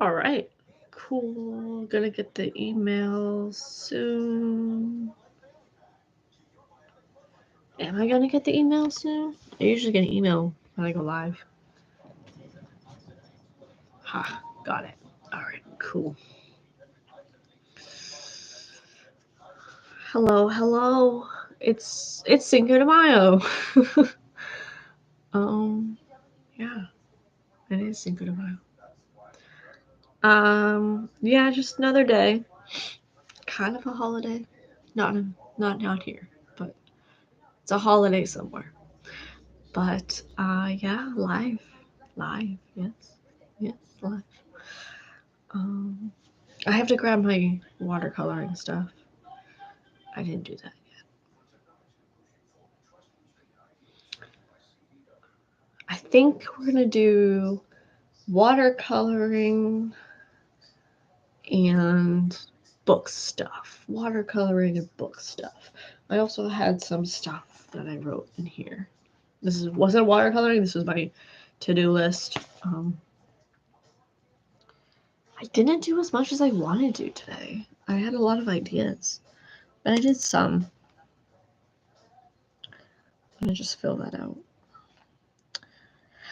All right. Cool. Gonna get the email soon. Am I gonna get the email soon? I usually get an email when I go live. Ha, got it. All right, cool. Hello, hello. It's Cinco de Mayo. um, yeah, it is Cinco de Mayo. Yeah, just another day. Kind of a holiday. Not here, but it's a holiday somewhere. But yeah, live, yes, yes, live. Um, I have to grab my watercoloring stuff. I didn't do that yet. I think we're gonna do watercoloring and book stuff. Watercoloring and book stuff. I also had some stuff that I wrote in here. Wasn't watercoloring. This was my to-do list. I didn't do as much as I wanted to today. I had a lot of ideas, but I did some. I'm gonna just fill that out.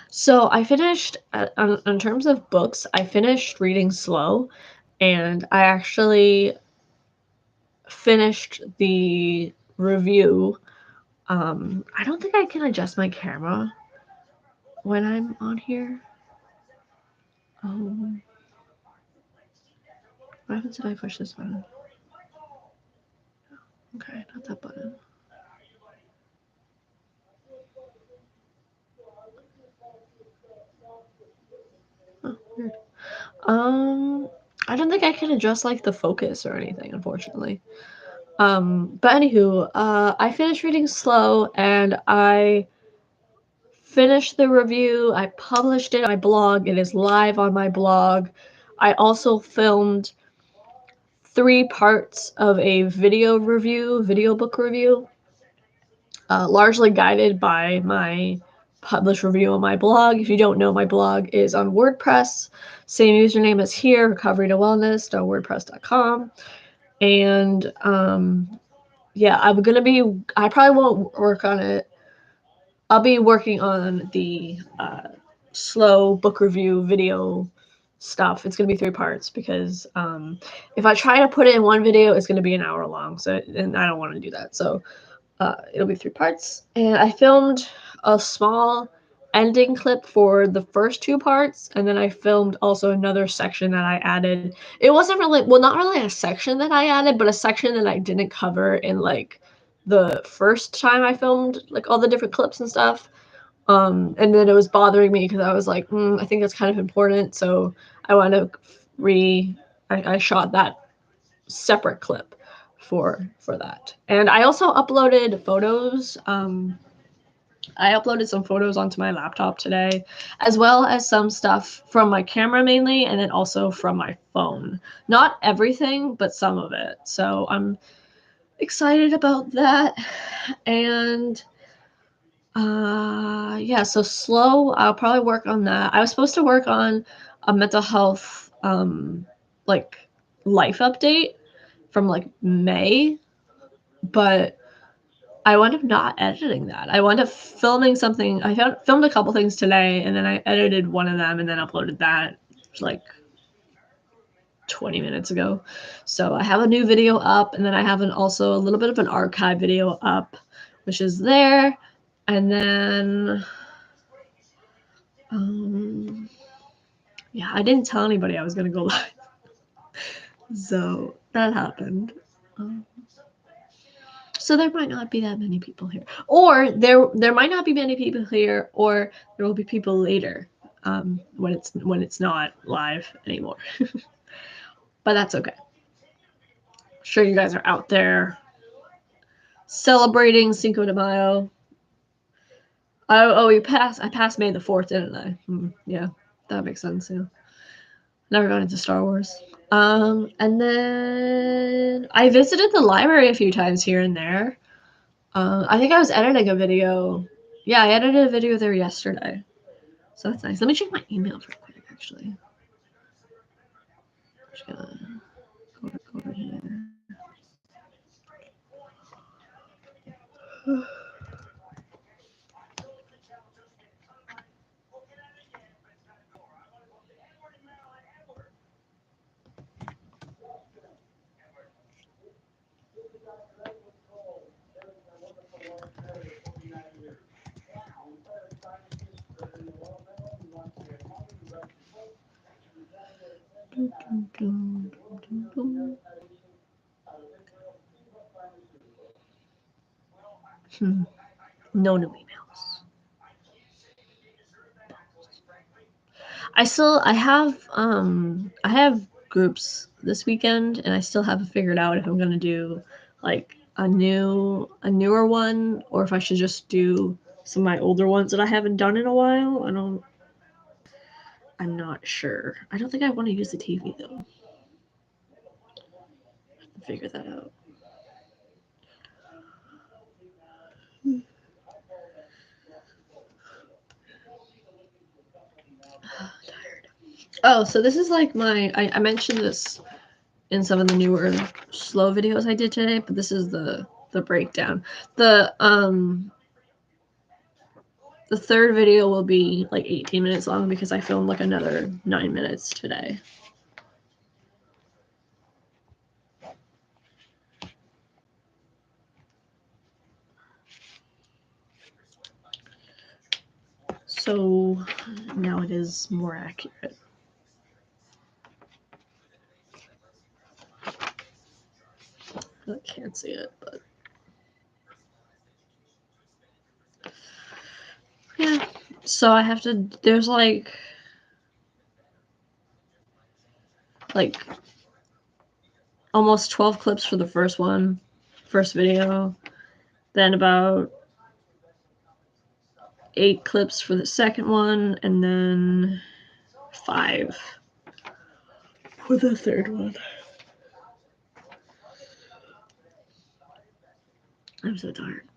So I finished, in terms of books, I finished reading slow, and I actually finished the review. I don't think I can adjust my camera when I'm on here. Um, what happens if I push this button? Okay, not that button. Oh, weird. I don't think I can adjust like the focus or anything, unfortunately. But anywho, I finished reading slow and I finished the review. I published it on my blog. It is live on my blog. I also filmed 3 parts of a video book review, largely guided by my published review on my blog. If you don't know, my blog is on WordPress. Same username as here, recoverytowellness.wordpress.com. And yeah, I probably won't work on it. I'll be working on the slow book review video stuff. It's going to be 3 parts because if I try to put it in one video, it's going to be an hour long. So, and I don't want to do that. So it'll be 3 parts. And I filmed a small ending clip for the first 2 parts, and then I filmed also another section that I added. It wasn't really, well, not really a section that I added, but a section that I didn't cover in like the first time I filmed like all the different clips and stuff. And then it was bothering me because I was like, I think that's kind of important. So I want to I shot that separate clip for that. And I also uploaded photos. I uploaded some photos onto my laptop today, as well as some stuff from my camera mainly, and then also from my phone. Not everything, but some of it. So I'm excited about that. And yeah, so slow, I'll probably work on that. I was supposed to work on a mental health like life update from like May, but I wound up not editing that. I wound up filming something. Filmed a couple things today, and then I edited one of them and then uploaded that like 20 minutes ago. So I have a new video up, and then I have also a little bit of an archive video up, which is there. And then yeah, I didn't tell anybody I was gonna go live, so that happened. So there might not be that many people here, or there might not be many people here, or there will be people later when it's not live anymore. But that's okay. I'm sure you guys are out there celebrating Cinco de Mayo. I passed May the 4th, didn't I? Yeah, that makes sense. Yeah. Never got into Star Wars. And then I visited the library a few times here and there. I think I was editing a video. Yeah, I edited a video there yesterday. So that's nice. Let me check my email real quick, actually. just gonna go over here. No new emails. I have groups this weekend, and I still haven't figured out if I'm gonna do like a newer one, or if I should just do some of my older ones that I haven't done in a while. I'm not sure. I don't think I want to use the TV though. Figure that out. Tired. Oh, so this is like I mentioned this in some of the newer slow videos I did today, but this is the breakdown. The third video will be like 18 minutes long because I filmed like another 9 minutes today. So now it is more accurate. I can't see it, but yeah. So I have to, there's like almost 12 clips for the first video, then about 8 clips for the second one, and then 5 for the third one. I'm so tired.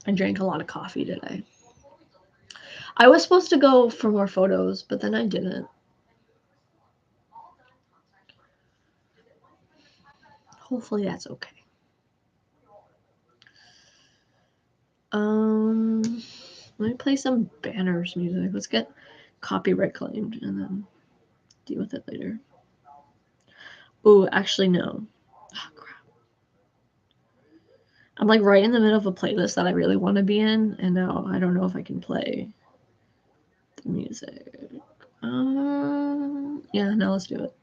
I drank a lot of coffee today. I was supposed to go for more photos, but then I didn't. Hopefully that's okay. Let me play some banners music. Let's get copyright claimed and then deal with it later. Ooh, actually no. Oh, crap. I'm like right in the middle of a playlist that I really want to be in, and now I don't know if I can play the music. Yeah, now let's do it.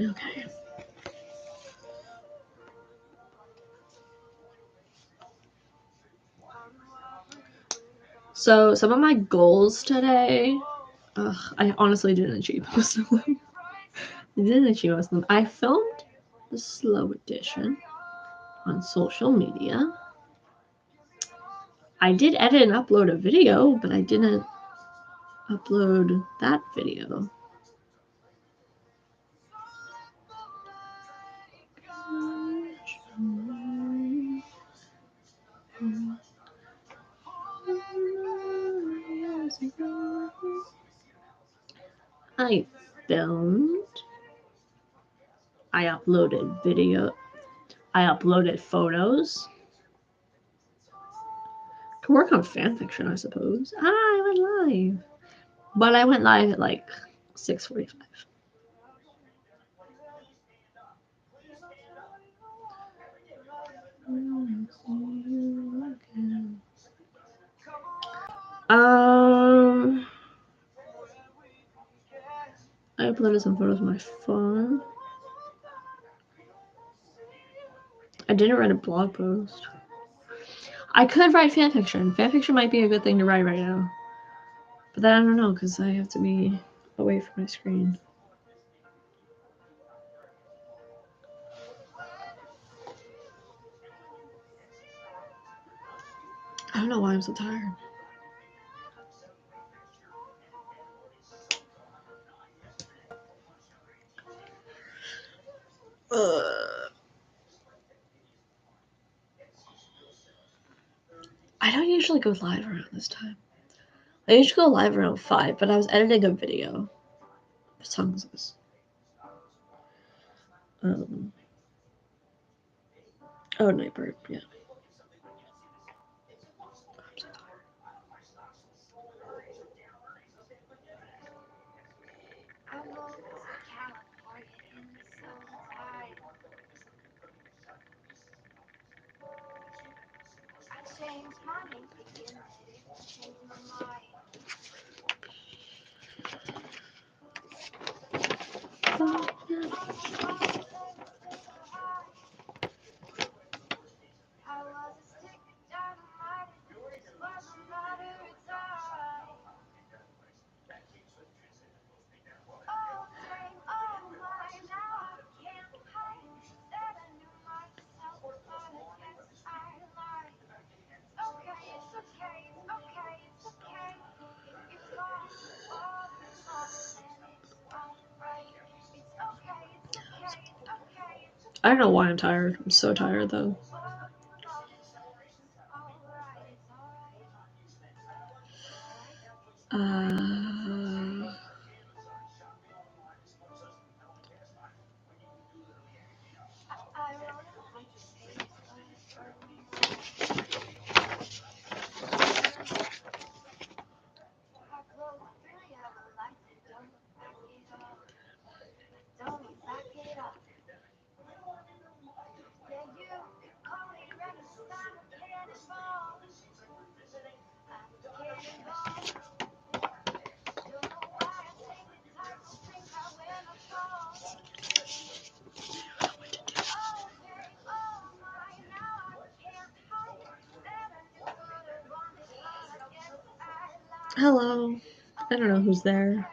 Okay. So some of my goals today, I honestly didn't achieve most of them. I filmed the slow edition on social media. I did edit and upload a video, but I didn't upload that video. I filmed. I uploaded video. I uploaded photos. Can work on fanfiction, I suppose. I went live. But I went live at like 6:45. I uploaded some photos of my phone. I didn't write a blog post. I could write fanfiction. Fanfiction might be a good thing to write right now. But then I don't know, because I have to be away from my screen. I don't know why I'm so tired. I don't usually go live around this time. I usually go live around 5, but I was editing a video. What song is this? Oh, Nightbird, yeah. I don't know why I'm tired. I'm so tired though. Hello. I don't know who's there.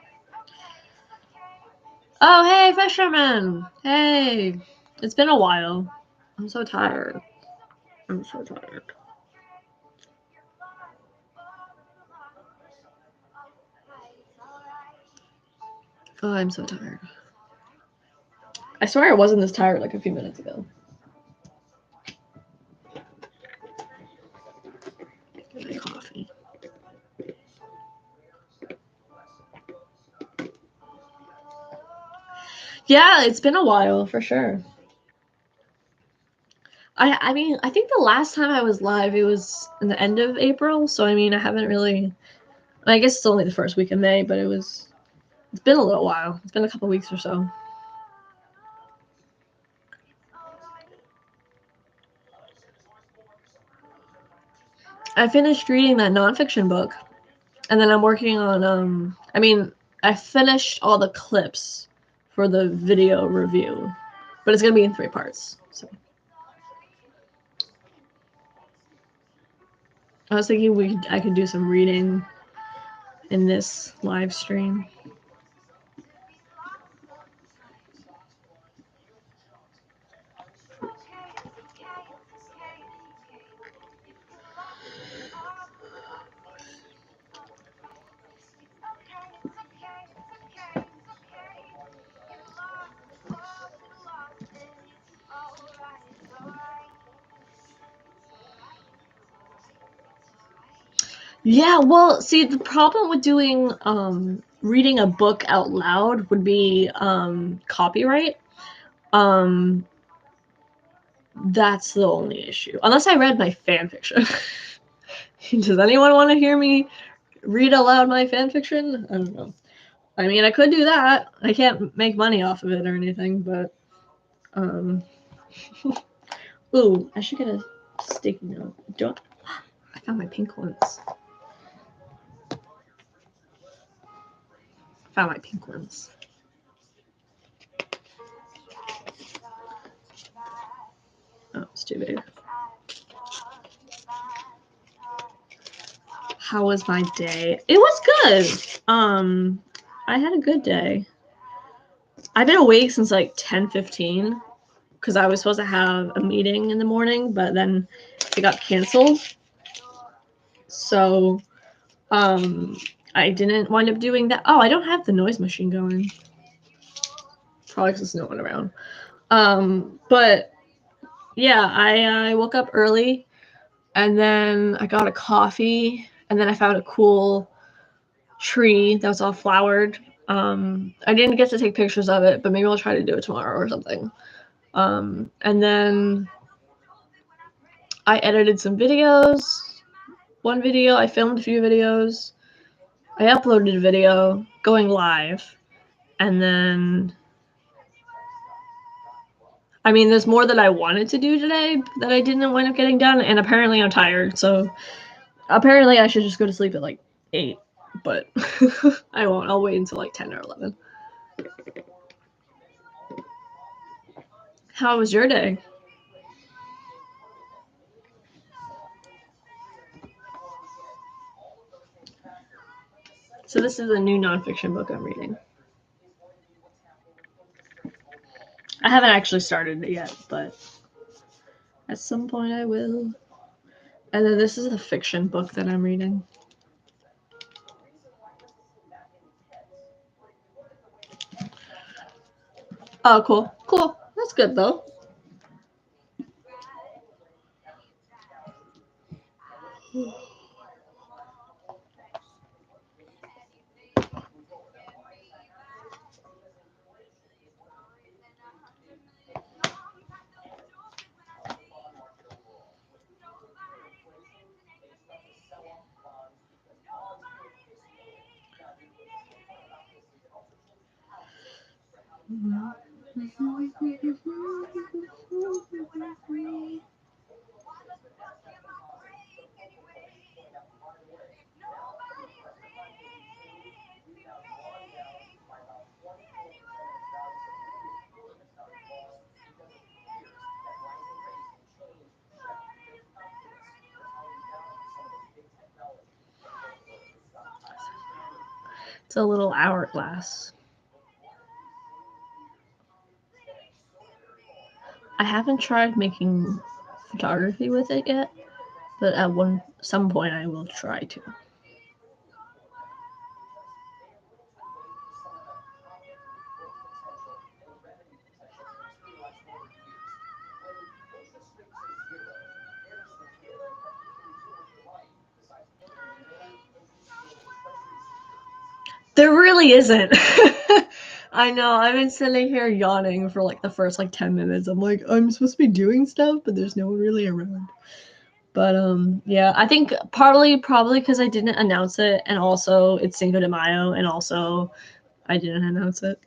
Oh, hey, fisherman. Hey. It's been a while. I'm so tired. I'm so tired. Oh, I'm so tired. I swear I wasn't this tired like a few minutes ago. Get my coffee. Yeah, it's been a while for sure. I mean, I think the last time I was live, it was in the end of April. So, I mean, I haven't really, I guess it's only the first week of May, but it's been a little while. It's been a couple weeks or so. I finished reading that nonfiction book, and then I'm working on, I mean, I finished all the clips for the video review, but it's going to be in 3 parts. So I was thinking I could do some reading in this live stream. Yeah, well, see, the problem with doing reading a book out loud would be copyright. That's the only issue. Unless I read my fan fiction. Does anyone want to hear me read aloud my fan fiction? I don't know. I mean, I could do that. I can't make money off of it or anything, but ooh, I should get a sticky note. I found my pink ones. Oh, it's too big. How was my day? It was good. I had a good day. I've been awake since like 10:15 because I was supposed to have a meeting in the morning, but then it got canceled. So, I didn't wind up doing that. Oh, I don't have the noise machine going. Probably because there's no one around. But yeah, I woke up early. And then I got a coffee, and then I found a cool tree that was all flowered. I didn't get to take pictures of it, but maybe I'll try to do it tomorrow or something. And then I edited some videos. One video, I filmed a few videos. I uploaded a video going live. And then, I mean, there's more that I wanted to do today that I didn't wind up getting done. And apparently I'm tired. So apparently I should just go to sleep at like 8. But I won't. I'll wait until like 10 or 11. How was your day? So this is a new nonfiction book I'm reading. I haven't actually started it yet, but at some point I will. And then this is a fiction book that I'm reading. Oh, cool. Cool. That's good, though. It's a little hourglass. I haven't tried making photography with it yet, but at some point I will try to. There really isn't. I know. I've been sitting here yawning for like the first like 10 minutes. I'm like, I'm supposed to be doing stuff, but there's no one really around. But yeah, I think probably because I didn't announce it, and also it's Cinco de Mayo, and also I didn't announce it.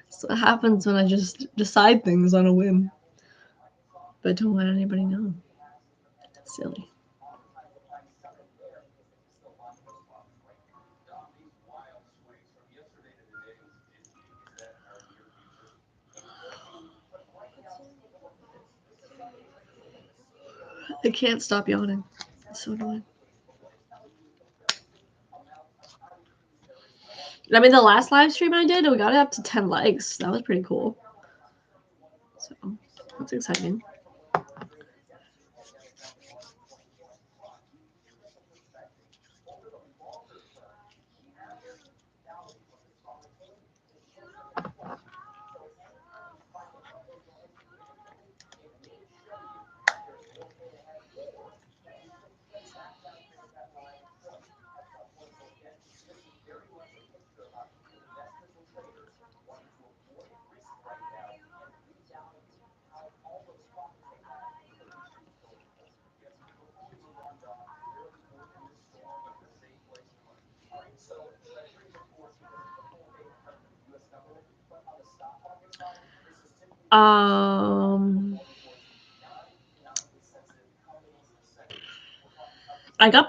So it happens when I just decide things on a whim, but don't let anybody know. Silly. I can't stop yawning. It's so annoying. I mean, the last live stream I did, we got it up to 10 likes. That was pretty cool. So that's exciting.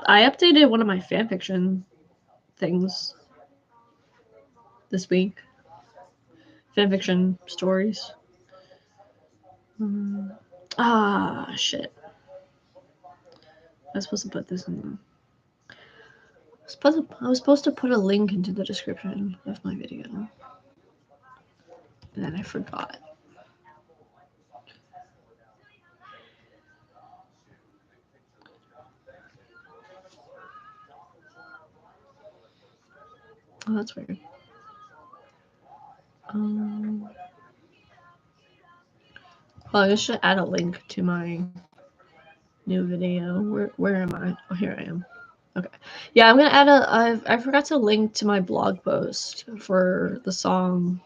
I updated one of my fanfiction things this week. Fanfiction stories. Shit. I was supposed to put this in. I was supposed to put a link into the description of my video. And then I forgot. Oh, that's weird. Well, I should add a link to my New video. Where am I? Oh, here I am. Okay. Yeah, I'm gonna add I forgot to link to my blog post for the song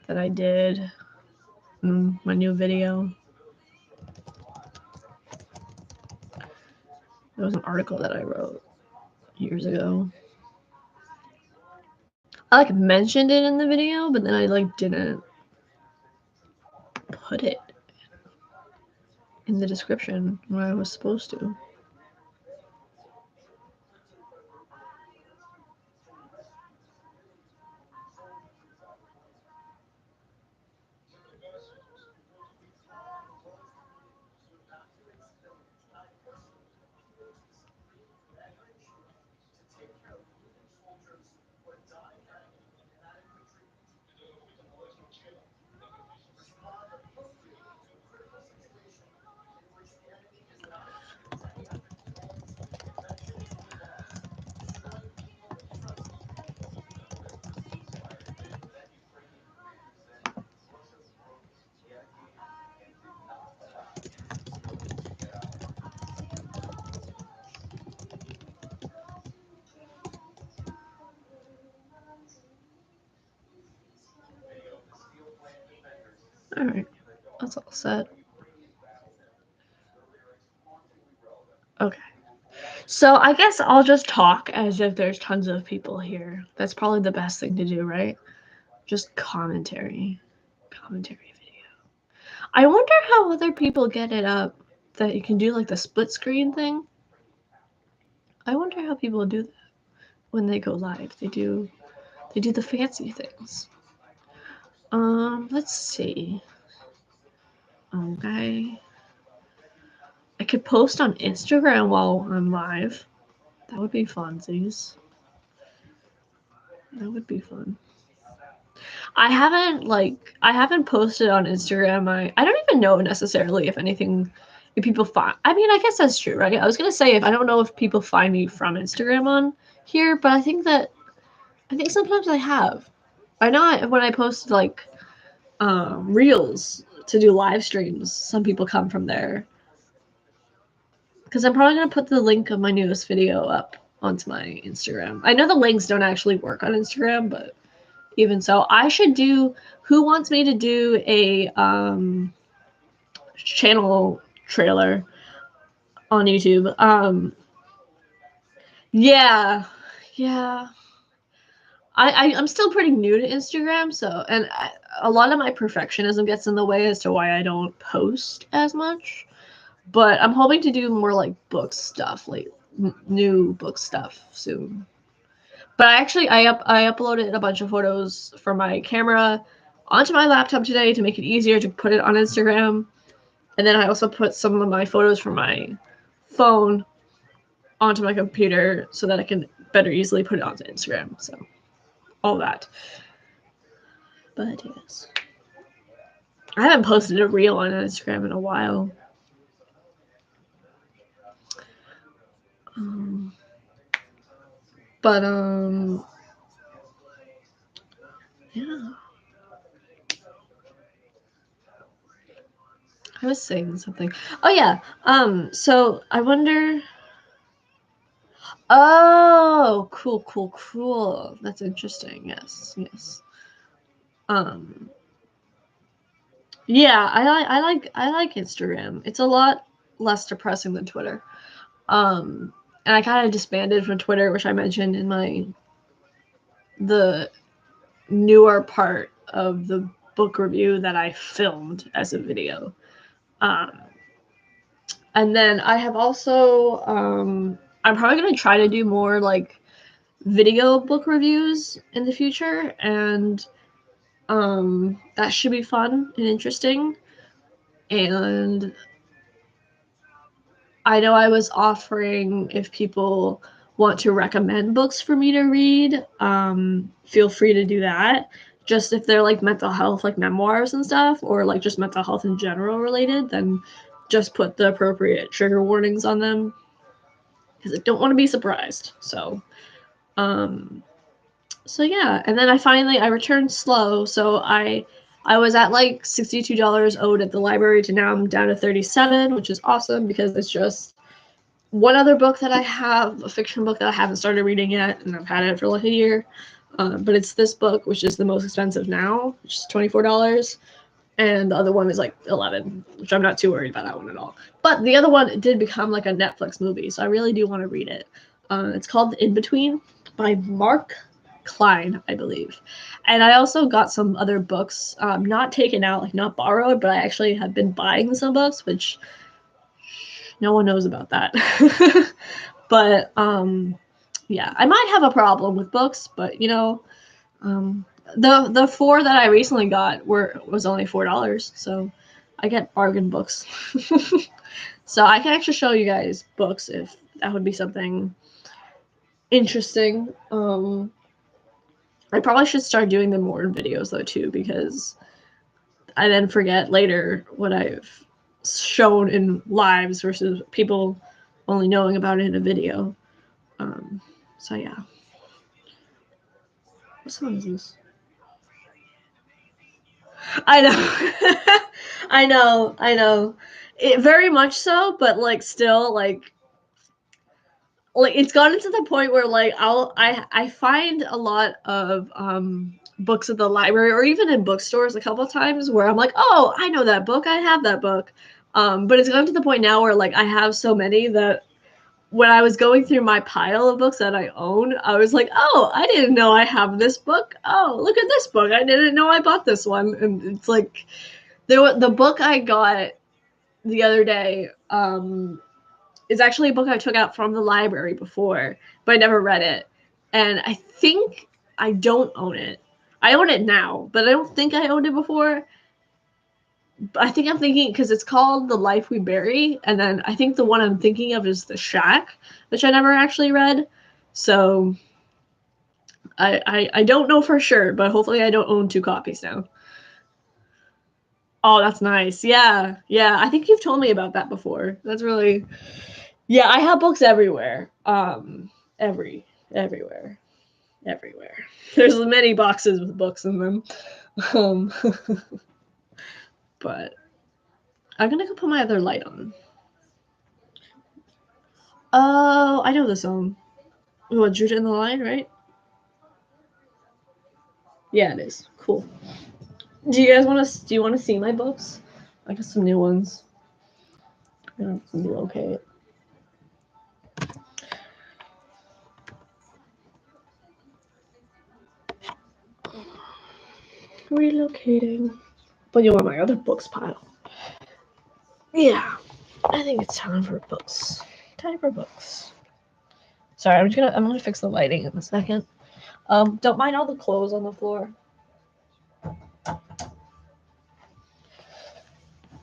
that I did. My new video. There was an article that I wrote years ago. I like mentioned it in the video, but then I like didn't put it in the description where I was supposed to. Alright, that's all set. Okay. So I guess I'll just talk as if there's tons of people here. That's probably the best thing to do, right? Just commentary. Commentary video. I wonder how other people get it up that you can do like the split screen thing. I wonder how people do that when they go live. They do the fancy things. Let's see. Okay. I could post on Instagram while I'm live. That would be funsies. That would be fun. I haven't posted on Instagram. I don't even know necessarily if people find. I mean, I guess that's true, right? I was gonna say I don't know if people find me from Instagram on here, but I think sometimes I have. I know when I posted like reels to do live streams, some people come from there. Because I'm probably gonna put the link of my newest video up onto my Instagram. I know the links don't actually work on Instagram, but even so, I should do. Who wants me to do a channel trailer on YouTube? Yeah. I'm still pretty new to Instagram, so a lot of my perfectionism gets in the way as to why I don't post as much. But I'm hoping to do more like book stuff, like new book stuff soon. But I uploaded a bunch of photos from my camera onto my laptop today to make it easier to put it on Instagram. And then I also put some of my photos from my phone onto my computer so that I can better easily put it onto Instagram. So all that. But yes. I haven't posted a reel on Instagram in a while. But yeah. I was saying something. Oh yeah. So I wonder. Oh, cool. That's interesting. Yes. Yeah, I like Instagram. It's a lot less depressing than Twitter. And I kind of disbanded from Twitter, which I mentioned in the newer part of the book review that I filmed as a video. And then I have also I'm probably gonna try to do more like video book reviews in the future, and that should be fun and interesting. And I know I was offering if people want to recommend books for me to read, feel free to do that. Just if they're like mental health, like memoirs and stuff, or like just mental health in general related, then just put the appropriate trigger warnings on them because I don't want to be surprised. So yeah, and then I returned slow, so I I was at like $62 owed at the library to now I'm down to 37, which is awesome because it's just one other book that I have, a fiction book that I haven't started reading yet, and I've had it for like a year. But it's this book, which is the most expensive now, which is $24. And the other one is like 11, which I'm not too worried about that one at all. But the other one did become like a Netflix movie, so I really do want to read it. It's called The In-Between by Mark Klein, I believe. And I also got some other books, not taken out, like not borrowed, but I actually have been buying some books, which no one knows about that. But yeah, I might have a problem with books, but you know, the 4 that I recently got was only $4, so I get bargain books. So I can actually show you guys books if that would be something interesting. I probably should start doing them more in videos though too, because I then forget later what I've shown in lives versus people only knowing about it in a video. So yeah. What song is this? I know. I know. It very much so, but like still like it's gotten to the point where like I find a lot of books at the library or even in bookstores a couple times where I'm like, oh, I know that book, I have that book. But it's gotten to the point now where like I have so many that when I was going through my pile of books that I own, I was like, oh, I didn't know I have this book. Oh, look at this book. I didn't know I bought this one. And it's like the book I got the other day is actually a book I took out from the library before, but I never read it. And I think I don't own it. I own it now, but I don't think I owned it before. I think I'm thinking because it's called The Life We Bury, and then I think the one I'm thinking of is The Shack, which I never actually read. So I don't know for sure, but hopefully I don't own 2 copies now. Oh, that's nice. Yeah, yeah. I think you've told me about that before. That's really yeah. I have books everywhere. Everywhere, everywhere. There's many boxes with books in them. Um, but I'm gonna go put my other light on. Oh, I know the song. What, Judah in the Line, right? Yeah, it is. Cool. Do you guys want to? Do you want to see my books? I got some new ones. I got some new okay. Relocating. But you want my other books pile? Yeah, I think it's time for books. Time for books. Sorry, I'm gonna fix the lighting in a second. Don't mind all the clothes on the floor.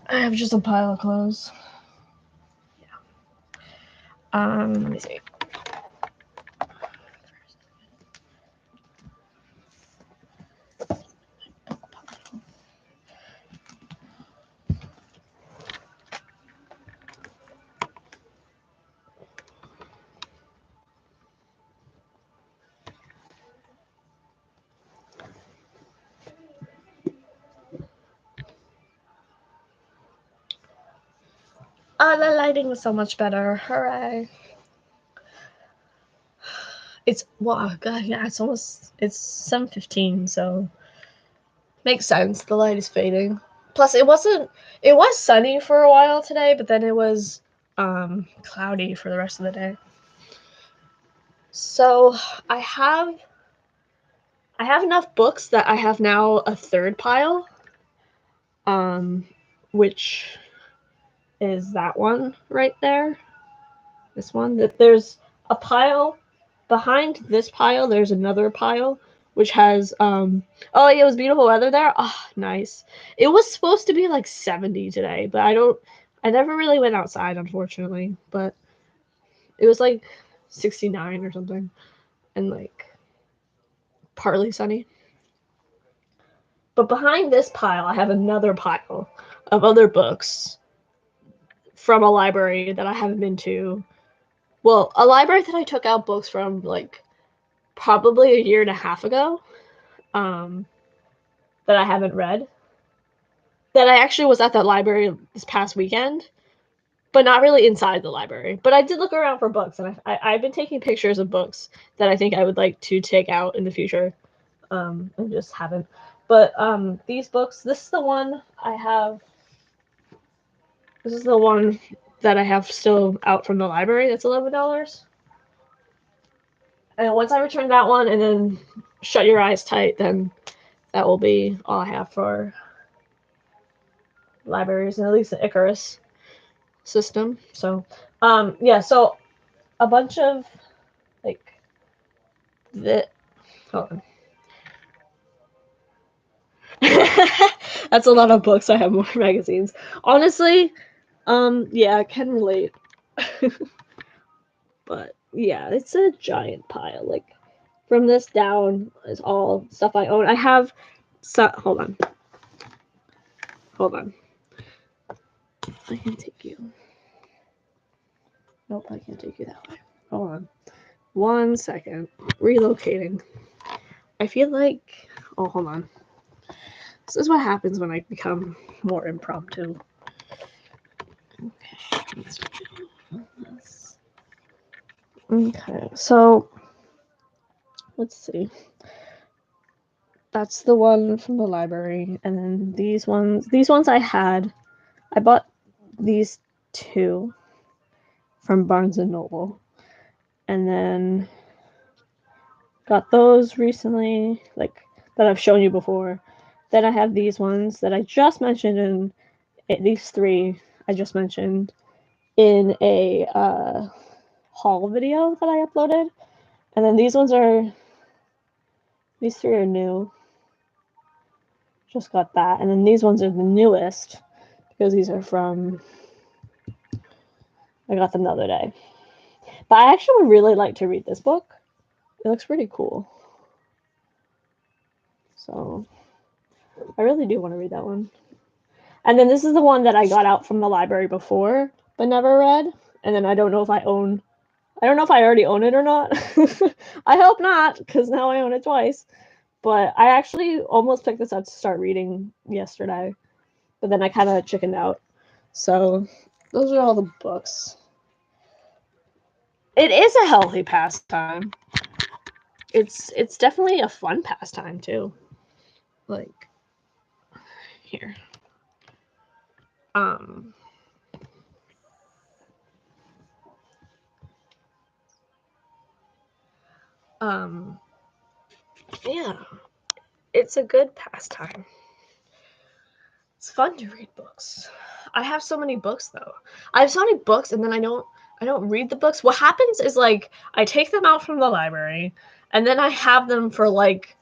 I have just a pile of clothes. Yeah. Let me see. Oh, the lighting is so much better. Hooray. It's wow, God, yeah, it's 7:15, so makes sense. The light is fading. Plus it was sunny for a while today, but then it was cloudy for the rest of the day. So I have enough books that I have now a third pile. Which is that one right there. This one. That there's a pile behind this pile. There's another pile which has oh, it was beautiful weather there. Oh, nice. It was supposed to be like 70 today, but I never really went outside, unfortunately, but it was like 69 or something and like partly sunny. But behind this pile, I have another pile of other books from a library that I haven't been to. Well, a library that I took out books from like probably a year and a half ago, that I haven't read. that I actually was at that library this past weekend, but not really inside the library. But I did look around for books, and I've been taking pictures of books that I think I would like to take out in the future, and just haven't. But these books, this is the one I have. This is the one that I have still out from the library. That's $11. And once I return that one, and then Shut Your Eyes Tight, then that will be all I have for libraries, and at least the Icarus system. So, yeah. So a bunch of like the. Hold on. That's a lot of books. I have more magazines. Honestly, yeah, I can relate. But yeah, it's a giant pile. Like from this down is all stuff I own. I have. Hold on. Hold on. I can take you. Nope, I can't take you that way. Hold on. 1 second. Relocating. I feel like. Oh, hold on. This is what happens when I become more impromptu. Okay, let's do this. Okay, so let's see. That's the one from the library, and then these ones I bought these two from Barnes and Noble, and then got those recently, like that I've shown you before. Then I have these ones that I just mentioned in these three I just mentioned in a haul video that I uploaded, and then these three are new. Just got that, and then these ones are the newest because these are from. I got them the other day, but I actually would really like to read this book. It looks pretty cool, so I really do want to read that one. And then this is the one that I got out from the library before, but never read. And then I don't know if I already own it or not. I hope not, because now I own it twice. But I actually almost picked this up to start reading yesterday, but then I kind of chickened out. So those are all the books. It is a healthy pastime. It's definitely a fun pastime too. Like here. Yeah. It's a good pastime. It's fun to read books. I have so many books though. I have so many books, and then I don't read the books. What happens is like I take them out from the library, and then I have them for like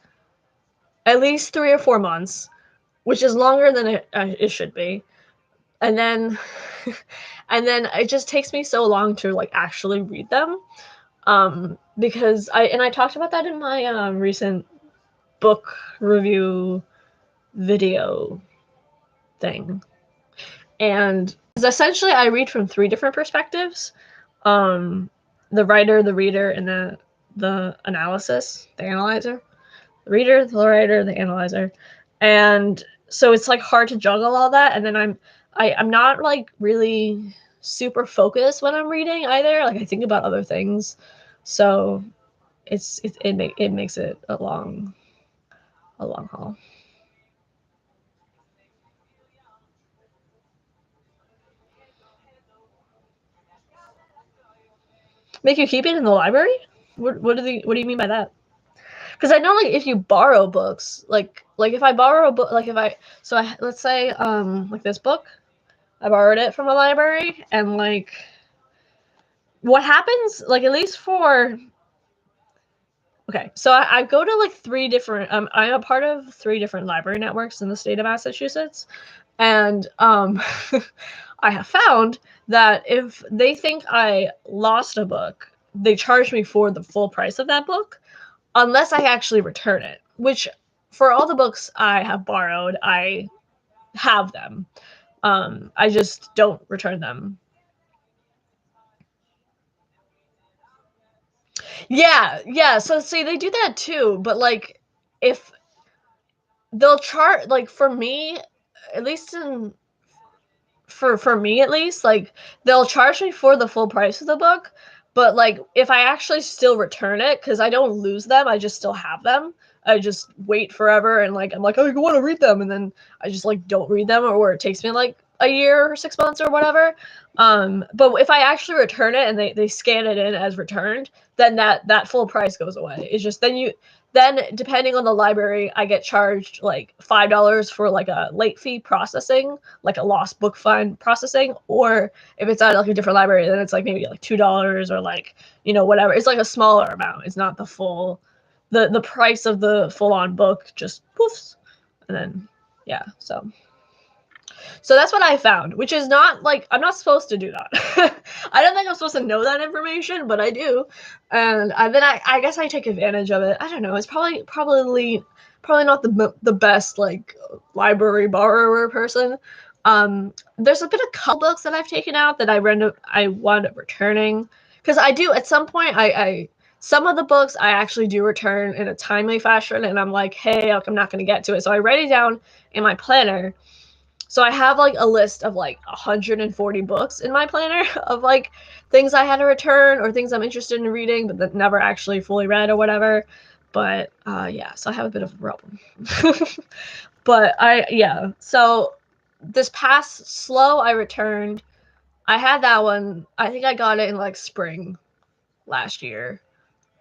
at least 3 or 4 months, which is longer than it should be. And then and then it just takes me so long to like actually read them. Because I talked about that in my recent book review video thing. And essentially I read from 3 different perspectives. The writer, the reader, and the analysis, the analyzer. The reader, the writer, the analyzer. And so it's like hard to juggle all that, and then I'm not like really super focused when I'm reading either. Like I think about other things. So it makes it a long haul. Make you keep it in the library? What do you mean by that? Because I know like if you borrow books, like if I borrow a book, like if I so I let's say like this book, I borrowed it from a library, and like what happens, like at least for okay, so I go to like 3 different I'm a part of 3 different library networks in the state of Massachusetts, and I have found that if they think I lost a book, they charge me for the full price of that book unless I actually return it, which for all the books I have borrowed, I have them. I just don't return them. Yeah. So see, they do that too, but like if they'll charge, like for me, at least for me at least, like, they'll charge me for the full price of the book, but, like, if I actually still return it, because I don't lose them, I just still have them. I just wait forever and, like, I'm like, "Oh, you wanna read them," and then I just, like, don't read them, or it takes me, like, a year or 6 months or whatever. But if I actually return it and they scan it in as returned, then that full price goes away. It's just then depending on the library, I get charged, like, $5 for, like, a late fee processing, like a lost book find processing, or if it's at like a different library, then it's like maybe like $2 or like, whatever. It's like a smaller amount. It's not the full, the price of the full on book just poofs, and then yeah. So that's what I found, which is not like, I'm not supposed to do that. I don't think I'm supposed to know that information, but I do, and then I guess I take advantage of it. I don't know. It's probably not the best like library borrower person. There's been a couple books that I've taken out that I wound up returning, because I do at some point I some of the books I actually do return in a timely fashion, and I'm like, hey, I'm not going to get to it, so I write it down in my planner. So I have like a list of like 140 books in my planner of like things I had to return or things I'm interested in reading but that never actually fully read or whatever. But yeah, so I have a bit of a problem. But so this past slow I returned. I had that one. I think I got it in like spring last year,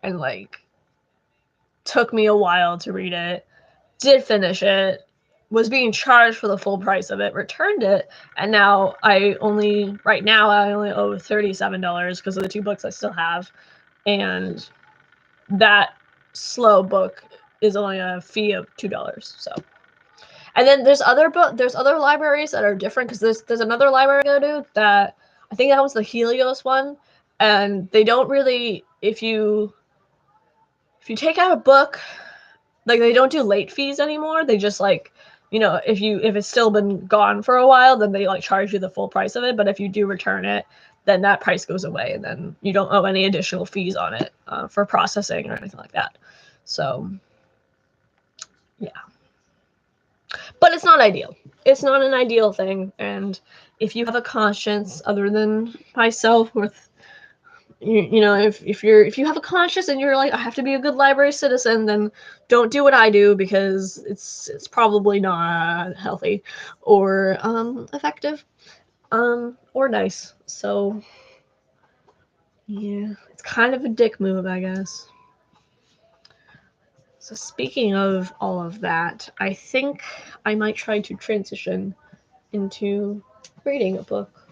and like took me a while to read it. Did finish it, was being charged for the full price of it, returned it, and now right now I only owe $37 because of the 2 books I still have, and that slow book is only a fee of $2. So, and then there's other libraries that are different, because there's another library I go to that I think that was the Helios one, and they don't really, if you take out a book, like, they don't do late fees anymore. They just like, if it's still been gone for a while, then they like charge you the full price of it. But if you do return it, then that price goes away, and then you don't owe any additional fees on it for processing or anything like that. So yeah, but it's not ideal. It's not an ideal thing. And if you have a conscience other than myself, with if you have a conscience and you're like, I have to be a good library citizen, then don't do what I do, because it's probably not healthy or effective or nice. So yeah, it's kind of a dick move, I guess. So speaking of all of that, I think I might try to transition into reading a book.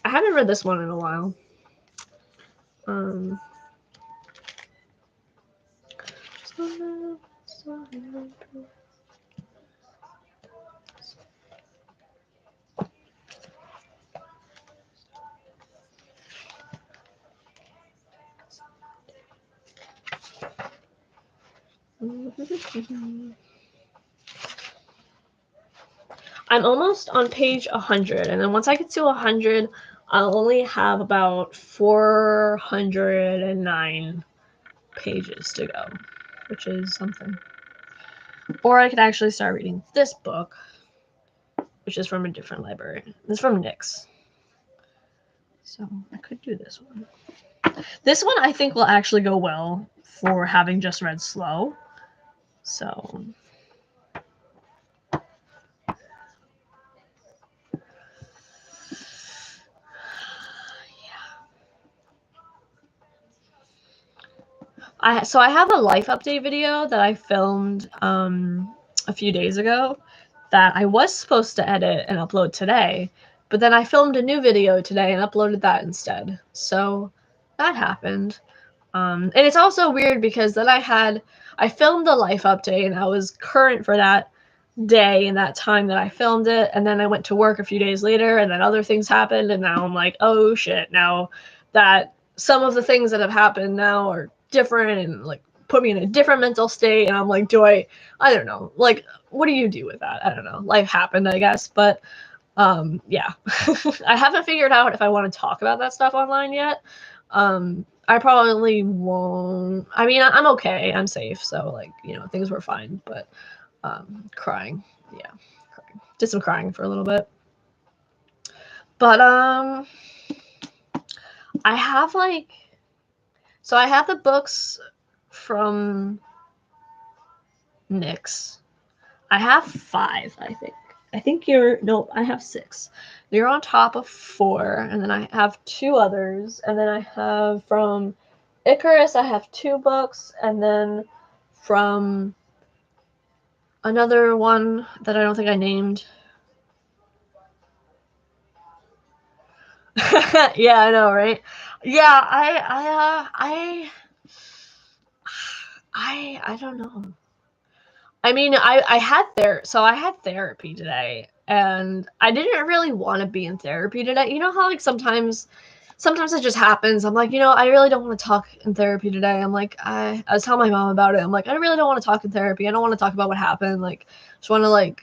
I haven't read this one in a while. I'm almost on page 100, and then once I get to 100, I'll only have about 409 pages to go, which is something. Or I could actually start reading this book, which is from a different library. This is from Nick's. So I could do this one. This one I think will actually go well for having just read slow. So I have a life update video that I filmed a few days ago that I was supposed to edit and upload today, but then I filmed a new video today and uploaded that instead. So that happened. And it's also weird because then I filmed the life update and I was current for that day and that time that I filmed it, and then I went to work a few days later, and then other things happened, and now I'm like, oh shit, now that some of the things that have happened now are different and like put me in a different mental state, and I'm like, I don't know, like, what do you do with that? I don't know, life happened, I guess. But yeah. I haven't figured out if I want to talk about that stuff online yet. I probably won't. I mean, I'm okay, I'm safe, so like, things were fine, but crying. Yeah, did some crying for a little bit. But I have like, so I have the books from NYX. I have 5, I think. I have 6. You're on top of 4, and then I have 2 others, and then I have from Icarus, I have 2 books, and then from another one that I don't think I named. Yeah, I know, right? Yeah, I don't know. I mean, I had therapy today, and I didn't really want to be in therapy today. You know how like sometimes it just happens. I'm like, I really don't want to talk in therapy today. I'm like, I was telling my mom about it. I'm like, I really don't want to talk in therapy. I don't want to talk about what happened. Like, just want to like,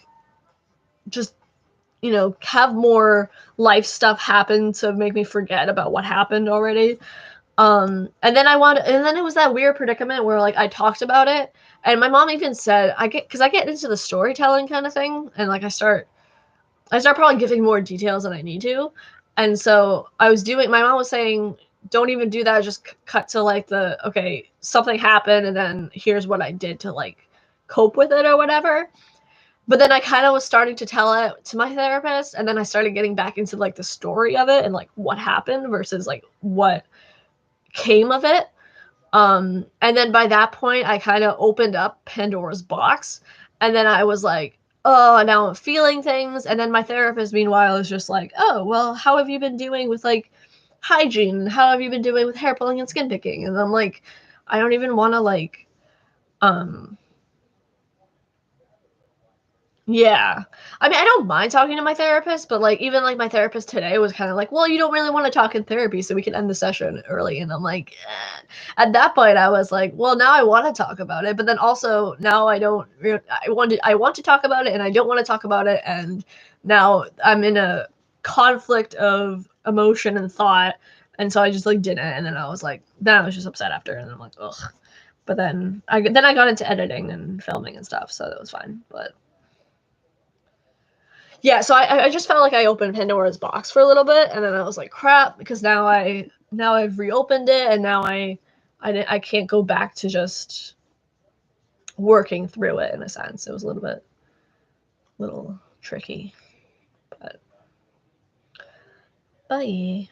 just have more life stuff happen to make me forget about what happened already. And then it was that weird predicament where like I talked about it, and my mom even said because I get into the storytelling kind of thing, and like I start probably giving more details than I need to, and so my mom was saying, don't even do that, just cut to like okay, something happened, and then here's what I did to like cope with it or whatever. But then I kind of was starting to tell it to my therapist, and then I started getting back into like the story of it and like what happened versus like what came of it. And then by that point, I kind of opened up Pandora's box, and then I was like, oh, now I'm feeling things. And then my therapist, meanwhile, is just like, oh, well, how have you been doing with like hygiene? How have you been doing with hair pulling and skin picking? And I'm like, I don't even want to like, yeah. I mean, I don't mind talking to my therapist, but like even like my therapist today was kind of like, well, you don't really want to talk in therapy, so we can end the session early. And I'm like, at that point, I was like, well, now I want to talk about it, but then also now I don't. I want to talk about it, and I don't want to talk about it, and now I'm in a conflict of emotion and thought, and so I just like didn't. And then I was like, then I was just upset after, and I'm like, ugh. But then I got into editing and filming and stuff, so that was fine. But yeah, so I just felt like I opened Pandora's box for a little bit, and then I was like, crap, because now I've reopened it, and now I can't go back to just working through it in a sense. It was a little tricky, but yeah.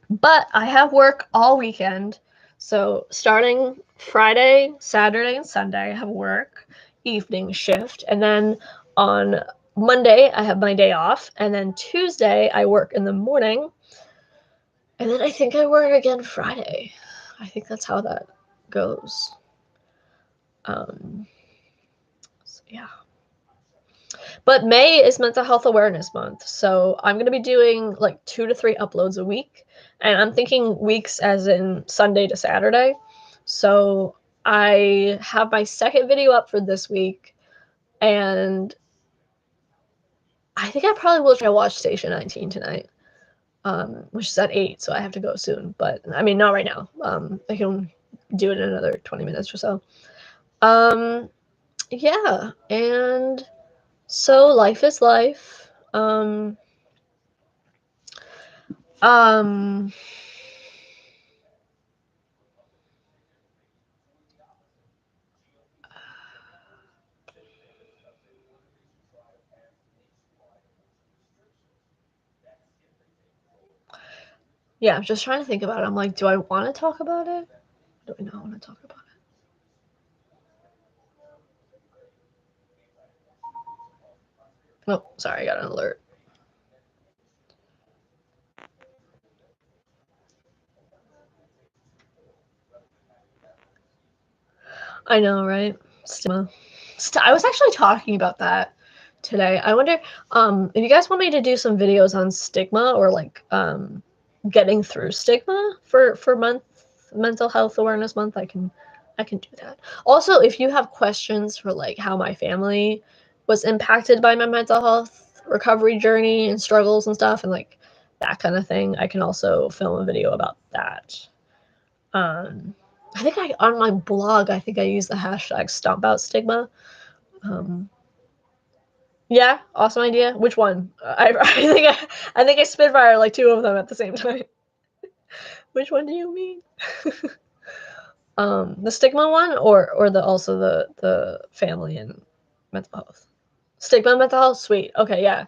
But I have work all weekend, so starting Friday, Saturday, and Sunday, I have work, evening shift, and then on Monday, I have my day off, and then Tuesday, I work in the morning, and then I think I work again Friday. I think that's how that goes. So yeah. But May is Mental Health Awareness Month, so I'm going to be doing like 2 to 3 uploads a week, and I'm thinking weeks as in Sunday to Saturday. So I have my second video up for this week, and I think I probably will try to watch Station 19 tonight, which is at 8, so I have to go soon. But I mean, not right now. I can do it in another 20 minutes or so. Yeah, and so life is life. Yeah, I'm just trying to think about it. I'm like, do I want to talk about it? Or do I not want to talk about it? Oh, sorry, I got an alert. I know, right? Stigma. I was actually talking about that today. I wonder if you guys want me to do some videos on stigma or like getting through stigma for mental health awareness month. I can do that. Also, if you have questions for like how my family was impacted by my mental health recovery journey and struggles and stuff and like that kind of thing, I can also film a video about that. I think on my blog, I think I use the hashtag StompOutStigma. Yeah, awesome idea. Which one? I think I spitfire like 2 of them at the same time. Which one do you mean? The stigma one, or the family and mental health? Stigma and mental health? Sweet. Okay, yeah.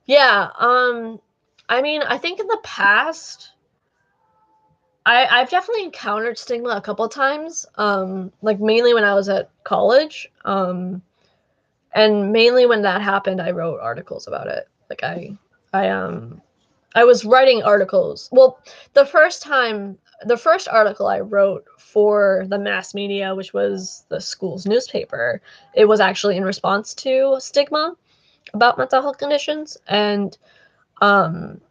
Yeah, I mean, I think in the past, I've definitely encountered stigma a couple times, like, mainly when I was at college, and mainly when that happened, I wrote articles about it. Like, I was writing articles. Well, the first article I wrote for the mass media, which was the school's newspaper, it was actually in response to stigma about mental health conditions. And um,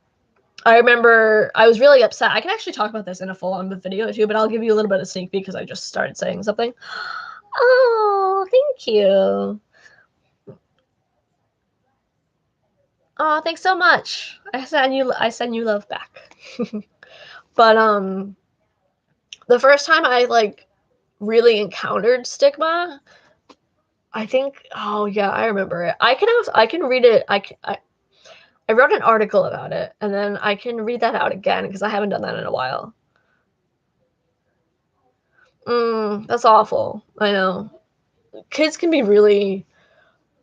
I remember I was really upset. I can actually talk about this in a full-on video too, but I'll give you a little bit of sneak peek because I just started saying something. Oh, thank you. Oh, thanks so much. I send you love back. But the first time I like really encountered stigma, I think, oh yeah, I remember it. I can read it. I wrote an article about it, and then I can read that out again because I haven't done that in a while. That's awful. I know. Kids can be really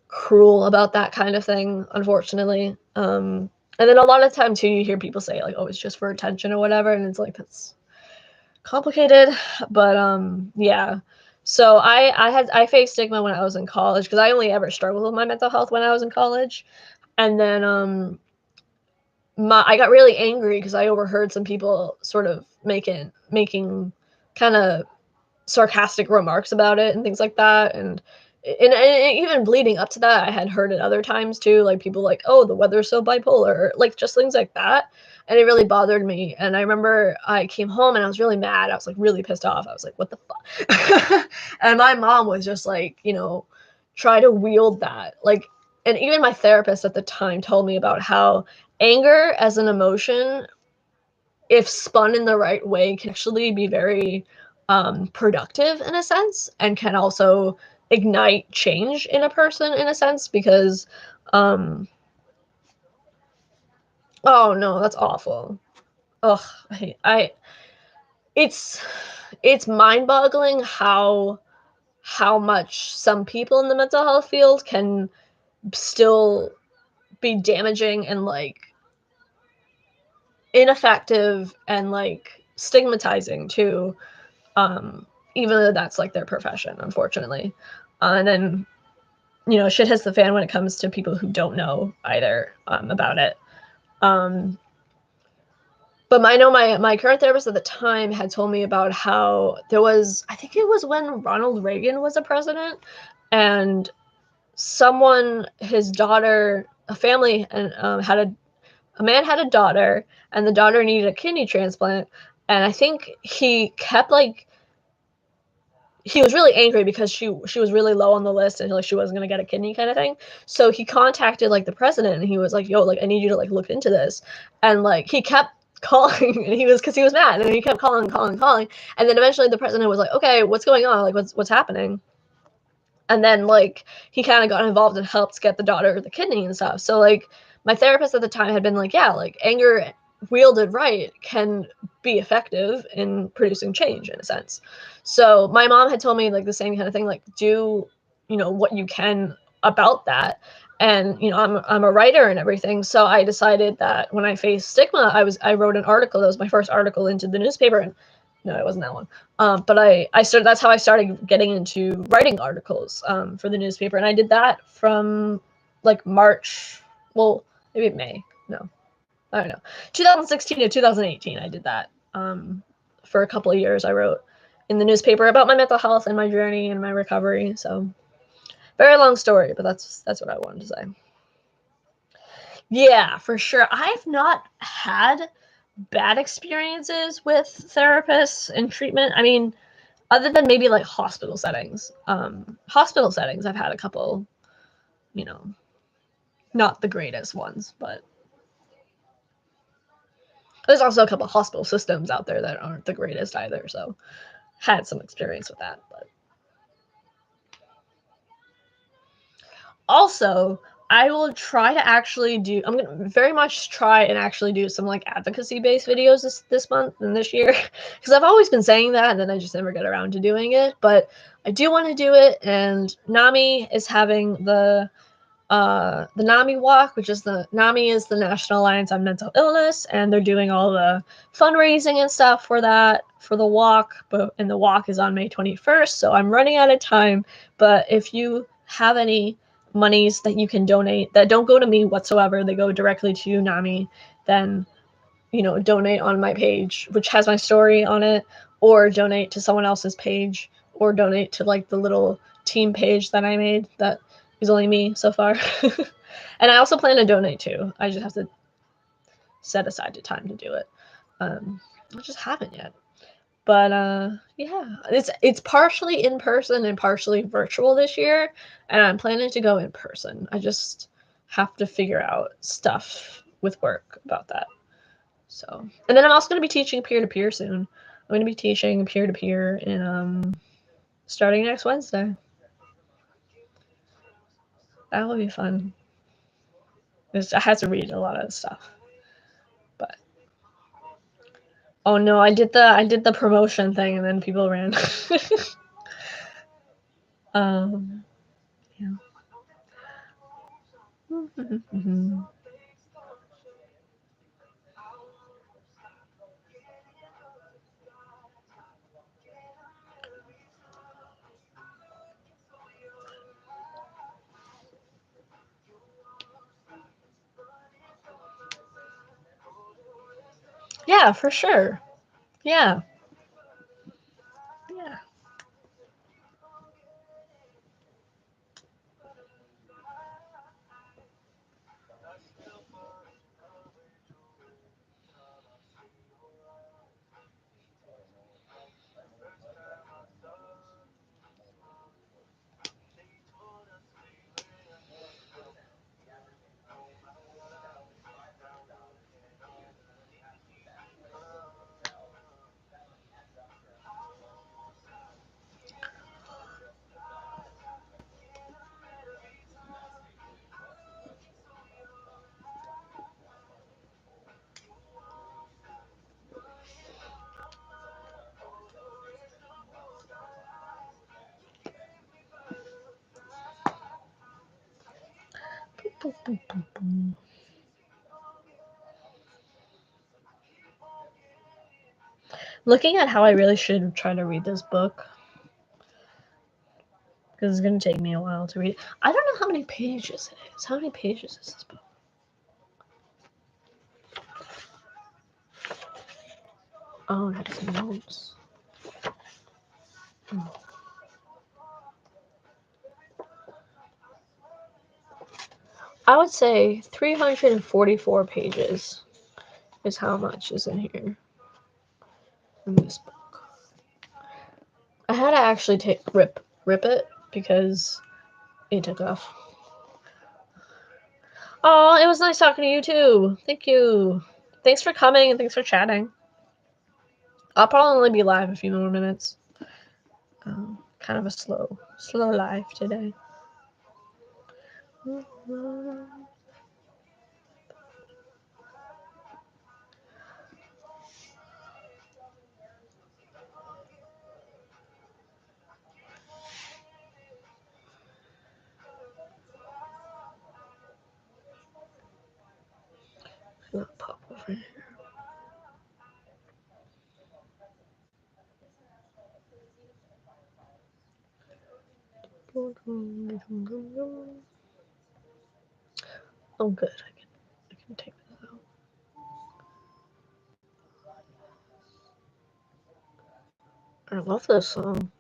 cruel about that kind of thing, unfortunately. And then a lot of time too, you hear people say like, "Oh, it's just for attention" or whatever, and it's like that's complicated. But yeah. So I faced stigma when I was in college because I only ever struggled with my mental health when I was in college, and then I got really angry because I overheard some people sort of making kind of sarcastic remarks about it and things like that. And even bleeding up to that, I had heard it other times too, like people like, "Oh, the weather's so bipolar," like just things like that. And it really bothered me. And I remember I came home and I was really mad. I was like really pissed off. I was like, "What the fuck?" And my mom was just like, try to wield that. Like, and even my therapist at the time told me about how anger as an emotion, if spun in the right way, can actually be very productive in a sense and can also ignite change in a person in a sense because oh no, that's awful. Ugh, I it's it's mind-boggling how much some people in the mental health field can still be damaging and like ineffective and like stigmatizing too, even though that's like their profession, unfortunately. And then, shit hits the fan when it comes to people who don't know either about it. Um, but I know my current therapist at the time had told me about how there was, I think it was when Ronald Reagan was a president, and his daughter, a family, and a man had a daughter, and the daughter needed a kidney transplant, and I think he was really angry because she was really low on the list and like she wasn't gonna get a kidney kind of thing. So he contacted like the president and he was like, "Yo, like I need you to like look into this." And like he kept calling and because he was mad and he kept calling, and then eventually the president was like, "Okay, what's going on? Like what's happening?" And then like he kind of got involved and helped get the daughter the kidney and stuff. So like my therapist at the time had been like, yeah, like anger wielded right can be effective in producing change in a sense. So my mom had told me like the same kind of thing, like do what you can about that. And I'm a writer and everything, so I decided that when I faced stigma, I wrote an article. That was my first article into the newspaper, and no, it wasn't that one. But I started. That's how I started getting into writing articles for the newspaper, and I did that from like March. Well, maybe May. No, I don't know. 2016 to 2018, I did that for a couple of years. I wrote in the newspaper about my mental health and my journey and my recovery. So very long story, but that's what I wanted to say. Yeah, for sure. I've not had bad experiences with therapists and treatment. I mean, other than maybe like hospital settings. Hospital settings, I've had a couple, you know, not the greatest ones, but there's also a couple hospital systems out there that aren't the greatest either. So had some experience with that. But also, I will try to actually do. I'm gonna very much try and actually do some like advocacy-based videos this month and this year, because I've always been saying that, and then I just never get around to doing it. But I do want to do it, and NAMI is having the NAMI walk, which is the NAMI is the National Alliance on Mental Illness, and they're doing all the fundraising and stuff for that for the walk. And the walk is on May 21st, so I'm running out of time. But if you have any monies that you can donate that don't go to me whatsoever, they go directly to NAMI, then donate on my page, which has my story on it, or donate to someone else's page, or donate to like the little team page that I made that is only me so far. And I also plan to donate too. I just have to set aside the time to do it. I just haven't yet. But yeah, it's partially in person and partially virtual this year, and I'm planning to go in person. I just have to figure out stuff with work about that. So, and then I'm also going to be teaching peer-to-peer soon. I'm going to be teaching peer-to-peer in starting next Wednesday. That will be fun. I had to read a lot of stuff, but oh no, I did the promotion thing and then people ran. Yeah. Yeah, for sure. Yeah. Yeah. Looking at how I really should try to read this book, because it's going to take me a while to read. I don't know how many pages it is. How many pages is this book? Oh, it has notes. I would say 344 pages is how much is in here in this book. I had to actually rip it because it took off. Oh, it was nice talking to you too. Thank you. Thanks for coming and thanks for chatting. I'll probably only be live a few more minutes. Kind of a slow live today. Pop over here. Oh, good. I can take this out. I love this song.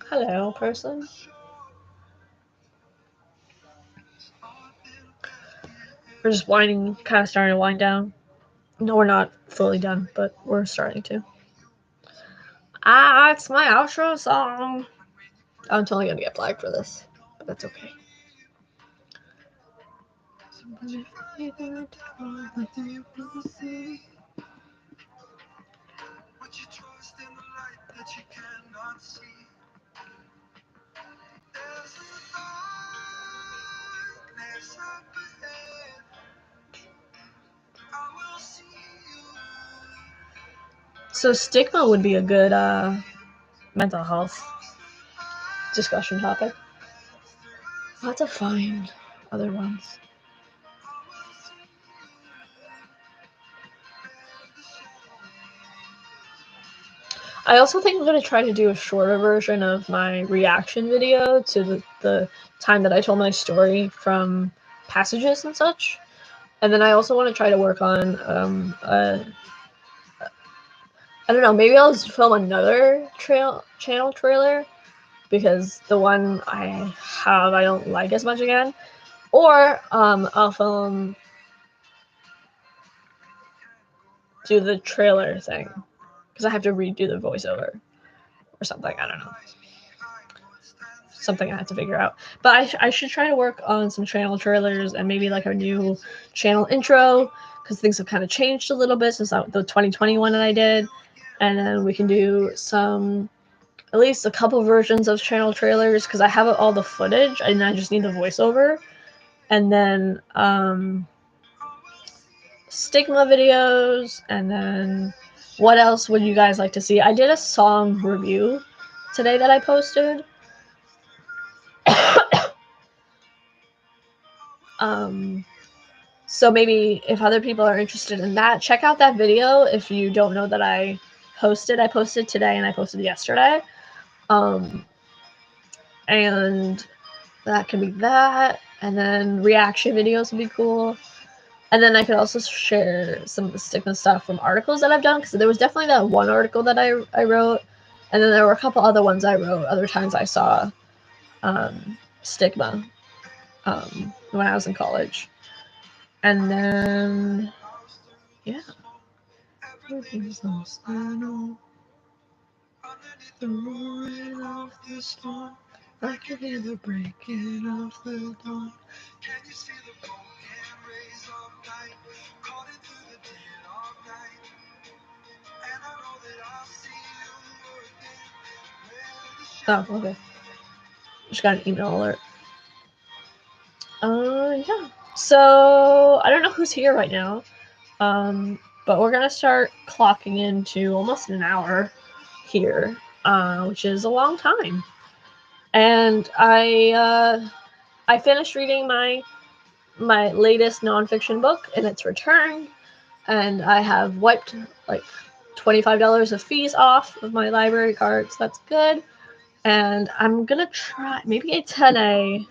Hello, person. We're just kind of starting to wind down. No, we're not fully done, but we're starting to. It's my outro song. I'm totally gonna get flagged for this, but that's okay. So stigma would be a good mental health discussion topic. I'll have to find other ones. I also think I'm going to try to do a shorter version of my reaction video to the time that I told my story from passages and such. And then I also want to try to work on, I don't know, maybe I'll film another channel trailer, because the one I have I don't like as much again. Or I'll do the trailer thing, because I have to redo the voiceover or something. I don't know. Something I have to figure out. But I should try to work on some channel trailers and maybe like a new channel intro, because things have kind of changed a little bit since the 2021 that I did. And then we can do at least a couple versions of channel trailers, because I have all the footage and I just need the voiceover. And then stigma videos, and then what else would you guys like to see? I did a song review today that I posted. So maybe if other people are interested in that, check out that video. If you don't know that I posted today and I posted yesterday. And that can be that. And then reaction videos would be cool. And then I could also share some of the stigma stuff from articles that I've done, because there was definitely that one article that I wrote. And then there were a couple other ones I wrote other times I saw stigma when I was in college. And then, yeah. Everything's lost and all. The roaring of the storm, I can hear the breaking of the dawn. Can you see the broken rays of light, calling through the dead of night? And I know that I'll see you again. Oh, okay. Just got an email alert. Yeah. So I don't know who's here right now. But we're gonna start clocking into almost an hour here, which is a long time. And I finished reading my latest nonfiction book, and it's returned, and I have wiped like $25 of fees off of my library card, so that's good. And I'm gonna try maybe a 10A.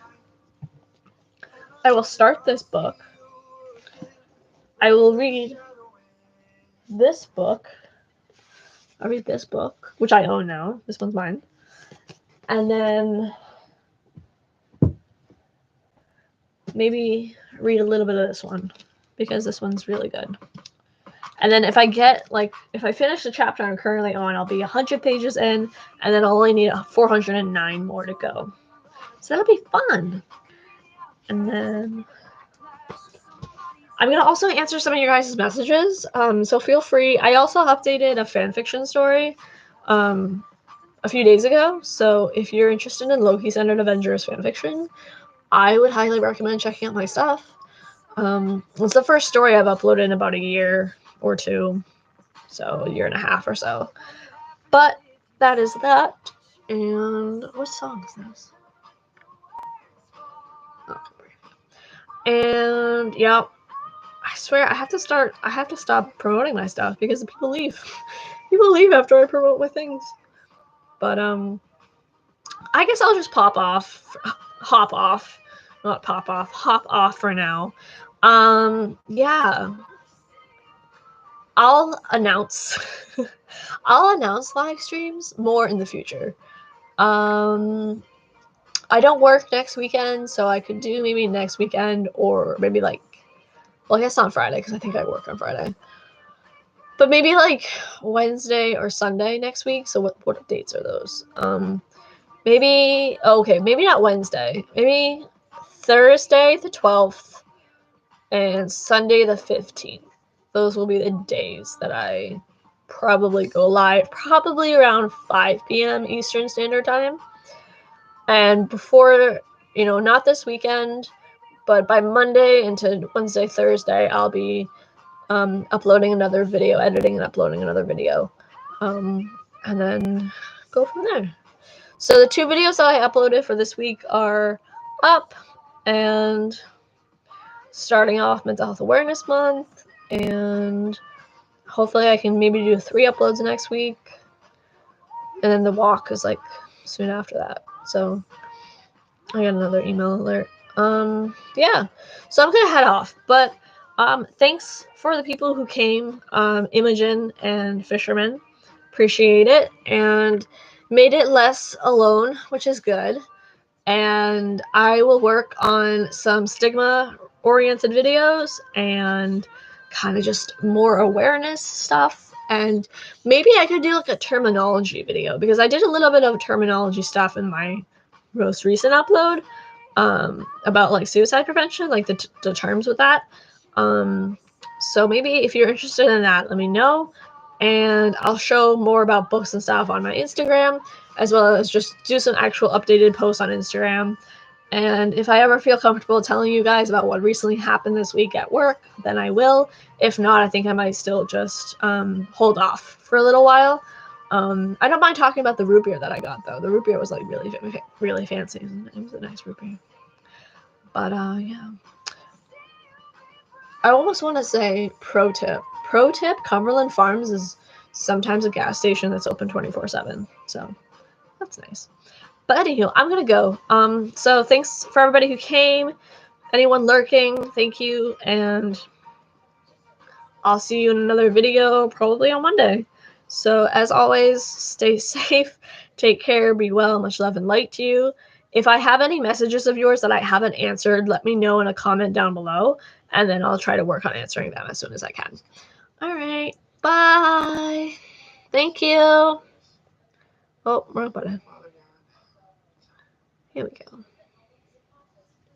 I will start this book. I will read this book. I'll read this book, which I own now. This one's mine. And then maybe read a little bit of this one, because this one's really good. And then if I finish the chapter I'm currently on, I'll be 100 pages in, and then I'll only need 409 more to go. So that'll be fun. And then I'm going to also answer some of your guys' messages. So feel free. I also updated a fanfiction story a few days ago. So if you're interested in Loki-centered Avengers fanfiction, I would highly recommend checking out my stuff. It's the first story I've uploaded in about a year or two. So a year and a half or so. But that is that. And what song is this? Oh. And yeah, I swear I have to stop promoting my stuff, because people leave. People leave after I promote my things. But I guess I'll just hop off for now. Yeah. I'll announce live streams more in the future. I don't work next weekend, so I could do maybe next weekend, or maybe I guess not Friday, because I think I work on Friday. But maybe Wednesday or Sunday next week. So what dates are those? maybe, okay, maybe not Wednesday. Maybe Thursday the 12th and Sunday the 15th. Those will be the days that I probably go live, probably around 5 p.m. Eastern Standard Time. And before, not this weekend, but by Monday into Wednesday, Thursday, I'll be uploading another video, editing and uploading another video, and then go from there. So the 2 videos that I uploaded for this week are up, and starting off Mental Health Awareness Month, and hopefully I can maybe do 3 uploads next week, and then the walk is like soon after that. So I got another email alert. Yeah, so I'm gonna head off, but thanks for the people who came, Imogen and Fisherman. Appreciate it, and made it less alone, which is good. And I will work on some stigma oriented videos and kind of just more awareness stuff. And maybe I could do like a terminology video, because I did a little bit of terminology stuff in my most recent upload, about like suicide prevention, like the terms with that. So maybe if you're interested in that, let me know, and I'll show more about books and stuff on my Instagram, as well as just do some actual updated posts on Instagram. And if I ever feel comfortable telling you guys about what recently happened this week at work, then I will. If not, I think I might still just hold off for a little while. I don't mind talking about the root beer that I got, though. The root beer was like really fancy. It was a nice root beer. But yeah. I almost want to say pro tip. Pro tip, Cumberland Farms is sometimes a gas station that's open 24/7. So that's nice. But anywho, I'm going to go. So thanks for everybody who came. Anyone lurking, thank you. And I'll see you in another video probably on Monday. So as always, stay safe, take care, be well, much love and light to you. If I have any messages of yours that I haven't answered, let me know in a comment down below, and then I'll try to work on answering them as soon as I can. All right, bye. Thank you. Oh, wrong button. Here we go.